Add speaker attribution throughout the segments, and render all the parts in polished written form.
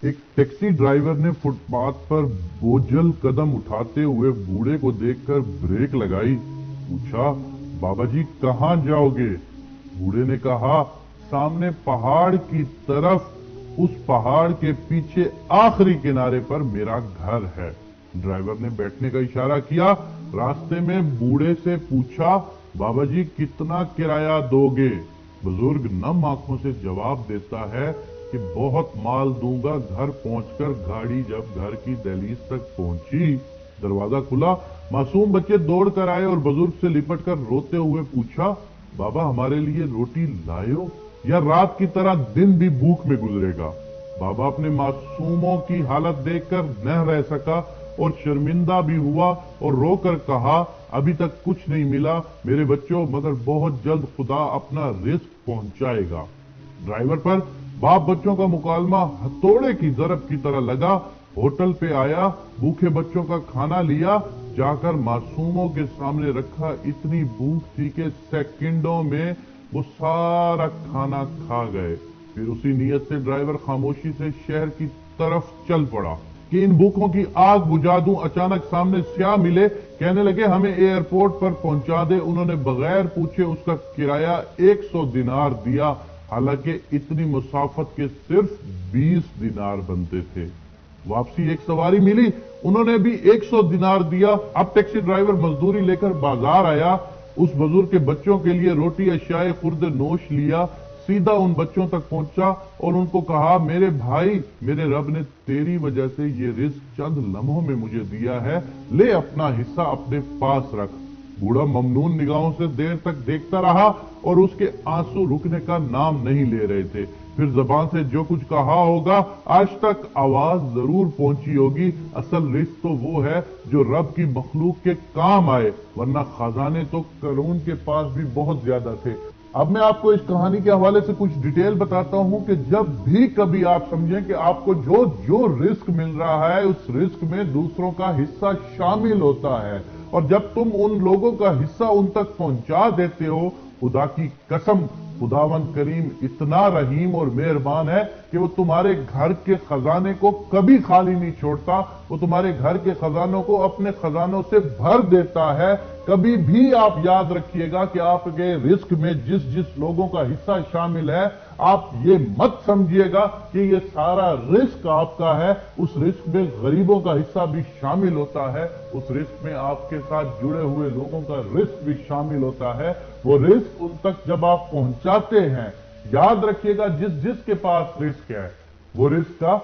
Speaker 1: ایک taxi driver نے fit path پر بوجھل قدم اٹھاتے ہوئے بوڑھے کو دیکھ کر بریک لگائی. پوچھا, بابا جی کہاں جاؤ گے؟ بوڑھے نے کہا, سامنے پہاڑ کی طرف, اس پہاڑ کے پیچھے آخری کنارے پر میرا گھر ہے. ڈرائیور نے بیٹھنے کا اشارہ کیا. راستے میں بوڑھے سے پوچھا, بابا جی کتنا کرایہ دو گے؟ بزرگ نم آنکھوں سے جواب دیتا ہے کہ بہت مال دوں گا. گھر پہنچ کر گاڑی جب گھر کی دہلیز تک پہنچی, دروازہ کھلا. معصوم بچے دوڑ کر آئے اور بزرگ سے لپٹ کر روتے ہوئے پوچھا, بابا ہمارے لیے روٹی لائے ہو یا رات کی طرح دن بھی بھوک میں گزرے گا؟ بابا اپنے معصوموں کی حالت دیکھ کر نہ رہ سکا اور شرمندہ بھی ہوا اور رو کر کہا, ابھی تک کچھ نہیں ملا میرے بچوں, مگر بہت جلد خدا اپنا رزق پہنچائے گا. ڈرائیور پر باپ بچوں کا مکالمہ ہتھوڑے کی ضرب کی طرح لگا. ہوٹل پہ آیا, بھوکے بچوں کا کھانا لیا, جا کر معصوموں کے سامنے رکھا. اتنی بھوک تھی کہ سیکنڈوں میں وہ سارا کھانا کھا گئے. پھر اسی نیت سے ڈرائیور خاموشی سے شہر کی طرف چل پڑا کہ ان بھوکوں کی آگ بجھا دوں. اچانک سامنے سیاہ ملے, کہنے لگے ہمیں ایئرپورٹ پر پہنچا دے. انہوں نے بغیر پوچھے اس کا کرایہ 100 دینار دیا, حالانکہ اتنی مسافت کے صرف 20 دینار بنتے تھے. واپسی ایک سواری ملی, انہوں نے بھی 100 دینار دیا. اب ٹیکسی ڈرائیور مزدوری لے کر بازار آیا, اس بزرگ کے بچوں کے لیے روٹی اشیاء خورد نوش لیا. سیدھا ان بچوں تک پہنچا اور ان کو کہا, میرے بھائی, میرے رب نے تیری وجہ سے یہ رزق چند لمحوں میں مجھے دیا ہے, لے اپنا حصہ اپنے پاس رکھ. بوڑھا ممنون نگاہوں سے دیر تک دیکھتا رہا اور اس کے آنسو رکنے کا نام نہیں لے رہے تھے. پھر زبان سے جو کچھ کہا ہوگا آج تک آواز ضرور پہنچی ہوگی, اصل رزق تو وہ ہے جو رب کی مخلوق کے کام آئے, ورنہ خزانے تو قارون کے پاس بھی بہت زیادہ تھے. اب میں آپ کو اس کہانی کے حوالے سے کچھ ڈیٹیل بتاتا ہوں کہ جب بھی کبھی آپ سمجھیں کہ آپ کو جو رزق مل رہا ہے اس رزق میں دوسروں کا حصہ شامل ہوتا ہے, اور جب تم ان لوگوں کا حصہ ان تک پہنچا دیتے ہو, خدا کی قسم خداوند کریم اتنا رحیم اور مہربان ہے کہ وہ تمہارے گھر کے خزانے کو کبھی خالی نہیں چھوڑتا. وہ تمہارے گھر کے خزانوں کو اپنے خزانوں سے بھر دیتا ہے. کبھی بھی آپ یاد رکھیے گا کہ آپ کے رزق میں جس لوگوں کا حصہ شامل ہے, آپ یہ مت سمجھیے گا کہ یہ سارا رزق آپ کا ہے. اس رزق میں غریبوں کا حصہ بھی شامل ہوتا ہے, اس رزق میں آپ کے ساتھ جڑے ہوئے لوگوں کا رزق بھی شامل ہوتا ہے. وہ رزق ان تک جب آپ پہنچاتے ہیں, یاد رکھیے گا جس کے پاس رزق ہے وہ رزق کا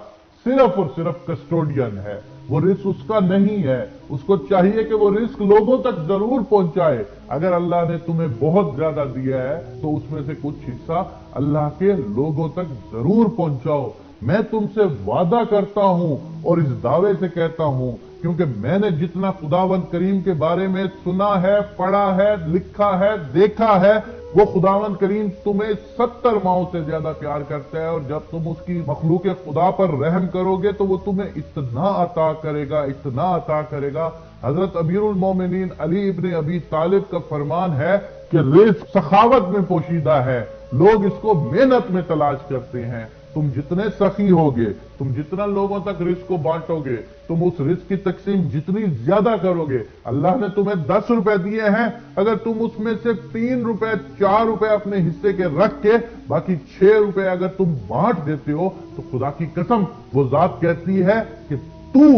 Speaker 1: صرف اور صرف کسٹوڈین ہے, وہ رزق اس کا نہیں ہے. اس کو چاہیے کہ وہ رزق لوگوں تک ضرور پہنچائے. اگر اللہ نے تمہیں بہت زیادہ دیا ہے تو اس میں سے کچھ حصہ اللہ کے لوگوں تک ضرور پہنچاؤ. میں تم سے وعدہ کرتا ہوں اور اس دعوے سے کہتا ہوں, کیونکہ میں نے جتنا خداوند کریم کے بارے میں سنا ہے, پڑھا ہے, لکھا ہے, دیکھا ہے, وہ خداوند کریم تمہیں 70 ماؤں سے زیادہ پیار کرتا ہے, اور جب تم اس کی مخلوق خدا پر رحم کرو گے تو وہ تمہیں اتنا عطا کرے گا, اتنا عطا کرے گا. حضرت امیر المومنین علی ابن ابی طالب کا فرمان ہے کہ رزق سخاوت میں پوشیدہ ہے, لوگ اس کو محنت میں تلاش کرتے ہیں. تم جتنے سخی ہوگے, تم جتنا لوگوں تک رزق کو بانٹو گے, تم اس رزق کی تقسیم جتنی زیادہ کرو گے. اللہ نے تمہیں 10 روپے دیے ہیں, اگر تم اس میں سے 3 روپے 4 روپے اپنے حصے کے رکھ کے باقی 6 روپے اگر تم بانٹ دیتے ہو تو خدا کی قسم وہ ذات کہتی ہے کہ تو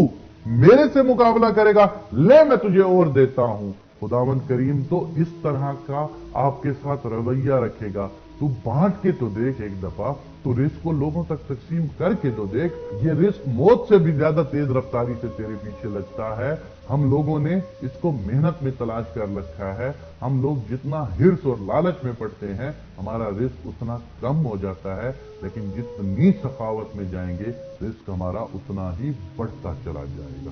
Speaker 1: میرے سے مقابلہ کرے گا, لے میں تجھے اور دیتا ہوں. خداوند کریم تو اس طرح کا آپ کے ساتھ رویہ رکھے گا. تو بانٹ کے تو دیکھ ایک دفعہ, تو رزق کو لوگوں تک تقسیم کر کے تو دیکھ. یہ رزق موت سے بھی زیادہ تیز رفتاری سے تیرے پیچھے لگتا ہے. ہم لوگوں نے اس کو محنت میں تلاش کر رکھا ہے. ہم لوگ جتنا ہرس اور لالچ میں پڑتے ہیں ہمارا رزق اتنا کم ہو جاتا ہے, لیکن جتنی سخاوت میں جائیں گے رزق ہمارا اتنا ہی بڑھتا چلا جائے گا.